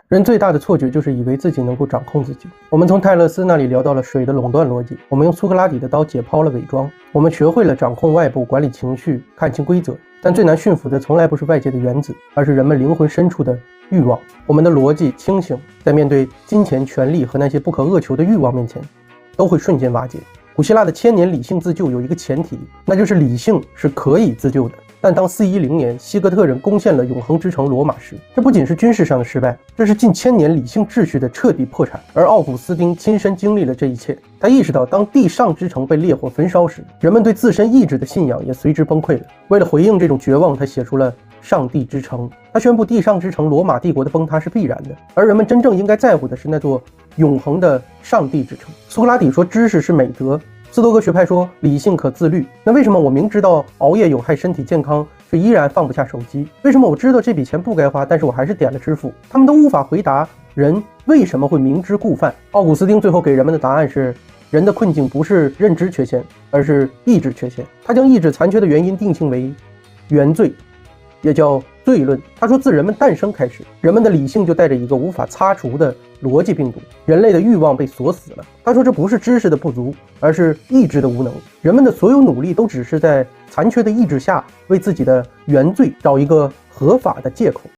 人最大的错觉就是以为自己能够掌控自己。我们从泰勒斯那里聊到了水的垄断逻辑，我们用苏格拉底的刀解剖了伪装，我们学会了掌控外部、管理情绪、看清规则。但最难驯服的从来不是外界的原子，而是人们灵魂深处的欲望。我们的逻辑清醒，在面对金钱、权力和那些不可遏求的欲望面前，都会瞬间瓦解。古希腊的千年理性自救有一个前提，那就是理性是可以自救的。但当410年西哥特人攻陷了永恒之城罗马时，这不仅是军事上的失败，这是近千年理性秩序的彻底破产。而奥古斯丁亲身经历了这一切，他意识到当地上之城被烈火焚烧时，人们对自身意志的信仰也随之崩溃了。为了回应这种绝望，他写出了上帝之城。他宣布地上之城罗马帝国的崩塌是必然的，而人们真正应该在乎的是那座永恒的上帝之城。苏格拉底说知识是美德，斯多葛学派说理性可自律。那为什么我明知道熬夜有害身体健康，却依然放不下手机？为什么我知道这笔钱不该花，但是我还是点了支付？他们都无法回答人为什么会明知故犯。奥古斯丁最后给人们的答案是，人的困境不是认知缺陷，而是意志缺陷。他将意志残缺的原因定性为原罪，也叫罪论。他说自人们诞生开始，人们的理性就带着一个无法擦除的逻辑病毒，人类的欲望被锁死了。他说这不是知识的不足，而是意志的无能。人们的所有努力都只是在残缺的意志下为自己的原罪找一个合法的借口。